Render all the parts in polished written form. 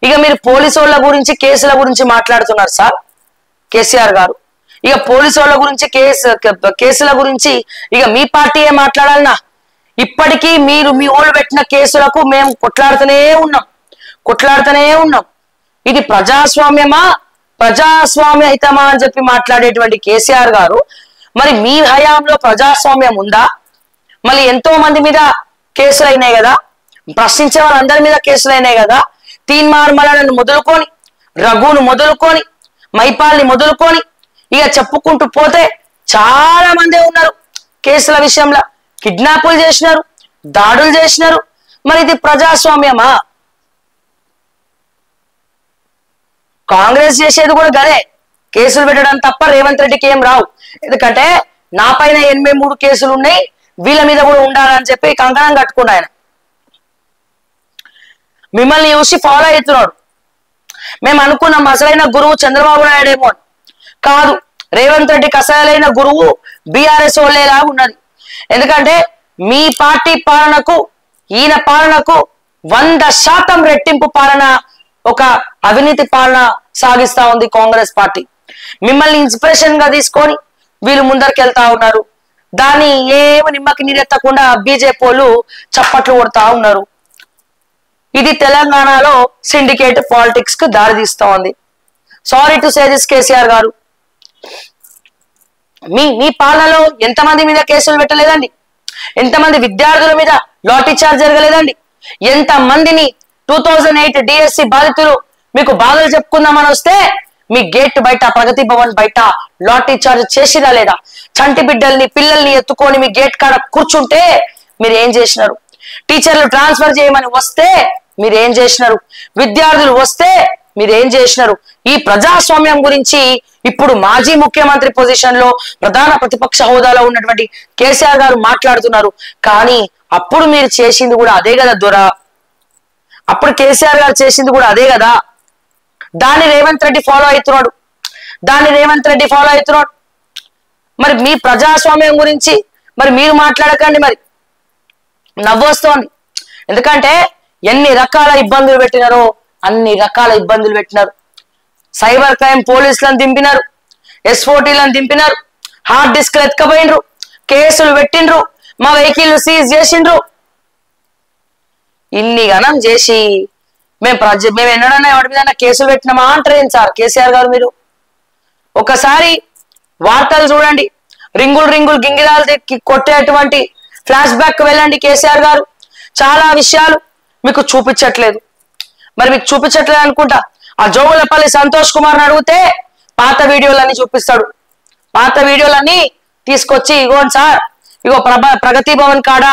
ఇక మీరు పోలీసు వాళ్ళ గురించి కేసుల గురించి మాట్లాడుతున్నారు సార్ కేసీఆర్ గారు. ఇక పోలీసు వాళ్ళ గురించి కేసుల గురించి ఇక మీ పార్టీయే మాట్లాడాలనా? ఇప్పటికీ మీరు మీ వాళ్ళు పెట్టిన కేసులకు మేము కొట్లాడుతూనే ఉన్నాం. ఇది ప్రజాస్వామ్యమా ప్రజాస్వామ్య హితమా అని చెప్పి మాట్లాడేటువంటి కేసీఆర్ గారు, మరి మీ హయాంలో ప్రజాస్వామ్యం ఉందా? మళ్ళీ ఎంతో మంది మీద కేసులు అయినాయి కదా, ప్రశ్నించే వాళ్ళందరి మీద కేసులు అయినాయి కదా. తీన్మార్మలను మొదలుకొని, రఘును మొదలుకొని, మైపాల్ని మొదలుకొని ఇక చెప్పుకుంటూ పోతే చాలా మంది ఉన్నారు కేసుల విషయంలో. కిడ్నాపులు చేసినారు, దాడులు చేసినారు. మరి ఇది ప్రజాస్వామ్యమా? కాంగ్రెస్ చేసేది కూడా గదే, కేసులు పెట్టడం తప్ప రేవంత్ రెడ్డికి ఏం రావు. ఎందుకంటే నా పైన 83 కేసులు ఉన్నాయి, వీళ్ళ మీద కూడా ఉండాలని చెప్పి కంకణం కట్టుకున్నా ఆయన. మిమ్మల్ని చూసి ఫాలో అవుతున్నాడు. మేము అనుకున్నాం అసలైన గురువు చంద్రబాబు నాయుడేమో, కాదు రేవంత్ రెడ్డికి అసలైన గురువు బీఆర్ఎస్ వాళ్ళేలా ఉన్నది. ఎందుకంటే మీ పార్టీ పాలనకు ఈయన పాలనకు 100% రెట్టింపు పాలన, ఒక అవినీతి పాలన సాగిస్తా ఉంది కాంగ్రెస్ పార్టీ. మిమ్మల్ని ఇన్స్పిరేషన్ గా తీసుకొని వీళ్ళు ముందరికి వెళ్తా ఉన్నారు. దాన్ని ఏమి నిమ్మకి నీరెత్తకుండా బీజేపీ వాళ్ళు చప్పట్లు కొడతా ఉన్నారు. ఇది తెలంగాణలో సిండికేట్ పాలిటిక్స్ కు దారి తీస్తా ఉంది. Sorry to say this KCR గారు, మీ పాలనలో ఎంతమంది మీద కేసులు పెట్టలేదండి? ఎంతమంది విద్యార్థుల మీద లాఠీ చార్జ్ జరగలేదండి? ఎంతమందిని 2008 డిఎస్సి బాధితులు మీకు బాధలు చెప్పుకుందామని వస్తే మీ గేట్ బయట, ప్రగతి భవన్ బయట లాఠీ చార్జ్ చేసిరా లేదా? చంటి బిడ్డల్ని పిల్లల్ని ఎత్తుకొని మీ గేట్ కాడ కూర్చుంటే మీరు ఏం చేసినారు? టీచర్లు ట్రాన్స్ఫర్ చేయమని వస్తే మీరు ఏం చేసినారు? విద్యార్థులు వస్తే మీరు ఏం చేసినారు? ఈ ప్రజాస్వామ్యం గురించి ఇప్పుడు మాజీ ముఖ్యమంత్రి పొజిషన్ లో ప్రధాన ప్రతిపక్ష హోదాలో ఉన్నటువంటి కేసీఆర్ గారు మాట్లాడుతున్నారు. కానీ అప్పుడు మీరు చేసింది కూడా అదే కదా దొరా, అప్పుడు కేసీఆర్ గారు చేసింది కూడా అదే కదా. దాన్ని రేవంత్ రెడ్డి ఫాలో అవుతున్నాడు. మరి మీ ప్రజాస్వామ్యం గురించి మరి మీరు మాట్లాడకండి. మరి నవ్వొస్తోంది. ఎందుకంటే ఎన్ని రకాల ఇబ్బందులు పెట్టినారో అన్ని రకాల ఇబ్బందులు పెట్టినారు. సైబర్ క్రైమ్ పోలీసులను దింపినారు, S40లను దింపినారు, హార్డ్ డిస్క్లు ఎత్తుకపోయినరు, కేసులు పెట్టిండ్రు, మా వెహికల్ సీజ్ చేసిండ్రు. ఇన్ని గణం చేసి మేము ఎన్నడన్నా ఎవరి మీద కేసులు పెట్టినామా అంటారేం సార్ కేసీఆర్ గారు? మీరు ఒకసారి వార్తలు చూడండి, రింగులు గింగిరాలు కొట్టేటువంటి ఫ్లాష్ బ్యాక్ వెళ్ళండి. కేసీఆర్ గారు చాలా విషయాలు మీకు చూపించట్లేదు. మరి మీకు చూపించట్లేదు అనుకుంటా. ఆ జోగులపల్లి సంతోష్ కుమార్ని అడిగితే పాత వీడియోలన్నీ చూపిస్తాడు. పాత వీడియోలన్నీ తీసుకొచ్చి ఇగోండి సార్, ఇగో ప్రగతి భవన్ కాడ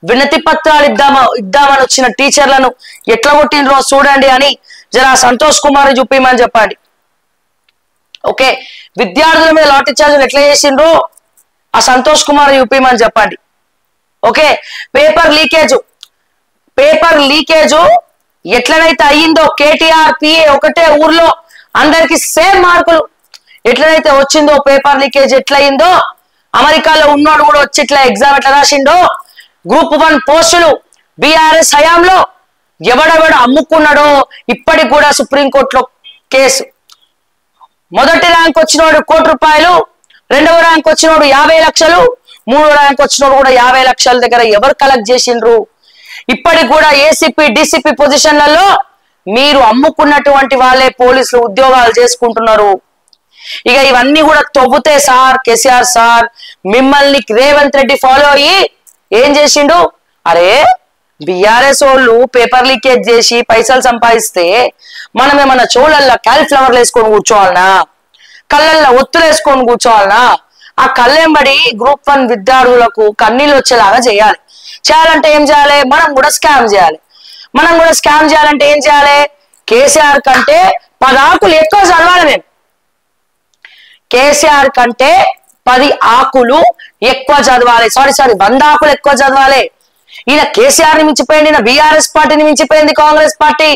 వినతి పత్రాలు ఇద్దామని వచ్చిన టీచర్లను ఎట్లా కొట్టిండ్రో చూడండి అని జరా సంతోష్ కుమార్ చూపిమని చెప్పండి. ఓకే, విద్యార్థుల మీద లాఠీ చార్జీలు ఎట్లా చేసిండ్రో ఆ సంతోష్ కుమార్ చూపిమని చెప్పండి. ఓకే, పేపర్ లీకేజ్ ఎట్లనైతే అయ్యిందో, కేటీఆర్ పిఏ ఒకటే ఊర్లో అందరికి సేమ్ మార్కులు ఎట్లనైతే వచ్చిందో, పేపర్ లీకేజ్ ఎట్లయిందో, అమెరికాలో ఉన్నోడు కూడా వచ్చి ఇట్లా ఎగ్జామ్ ఎట్లా రాసిండో, గ్రూప్ 1 పోస్టులు బీఆర్ఎస్ హయాంలో ఎవడెవడు అమ్ముకున్నాడో ఇప్పటికి కూడా సుప్రీంకోర్టులో కేసు. మొదటి ర్యాంక్ వచ్చినోడు ₹1,00,000, రెండవ ర్యాంక్ వచ్చినోడు 50 లక్షలు, మూడో ర్యాంక్ వచ్చినోడు కూడా 50 లక్షల దగ్గర ఎవరు కలెక్ట్ చేసిండ్రు? ఇప్పటికి కూడా ఏసీపీ డీసీపీ పొజిషన్లలో మీరు అమ్ముకున్నటువంటి వాళ్ళే పోలీసులు ఉద్యోగాలు చేసుకుంటున్నారు. ఇక ఇవన్నీ కూడా తవ్వుతే సార్ కేసీఆర్ సార్ మిమ్మల్ని రేవంత్ రెడ్డి ఫాలో అయ్యి ఏం చేసిండు? అరే బీఆర్ఎస్ వాళ్ళు పేపర్ లీకేజ్ చేసి పైసలు సంపాదిస్తే మనం ఏమన్నా చోళ్ళల్లో క్యాలిఫ్లవర్లు వేసుకొని కూర్చోవాలనా? కళ్ళల్లో ఒత్తులు వేసుకొని కూర్చోవాలనా? ఆ కళ్ళెంబడి గ్రూప్ 1 విద్యార్థులకు కన్నీళ్ళు వచ్చేలాగా చేయాలంటే ఏం చేయాలి? మనం కూడా స్కామ్ చేయాలంటే ఏం చేయాలి? కేసీఆర్ కంటే 10 ఆకులు ఎక్కువ చదవాలి. మేము కేసీఆర్ కంటే 10 ఆకులు ఎక్కువ చదవాలి. సారీ 100 ఆకులు ఎక్కువ చదవాలి. ఈయన కేసీఆర్ ని మించిపోయింది, ఈయన బీఆర్ఎస్ పార్టీని మించిపోయింది కాంగ్రెస్ పార్టీ.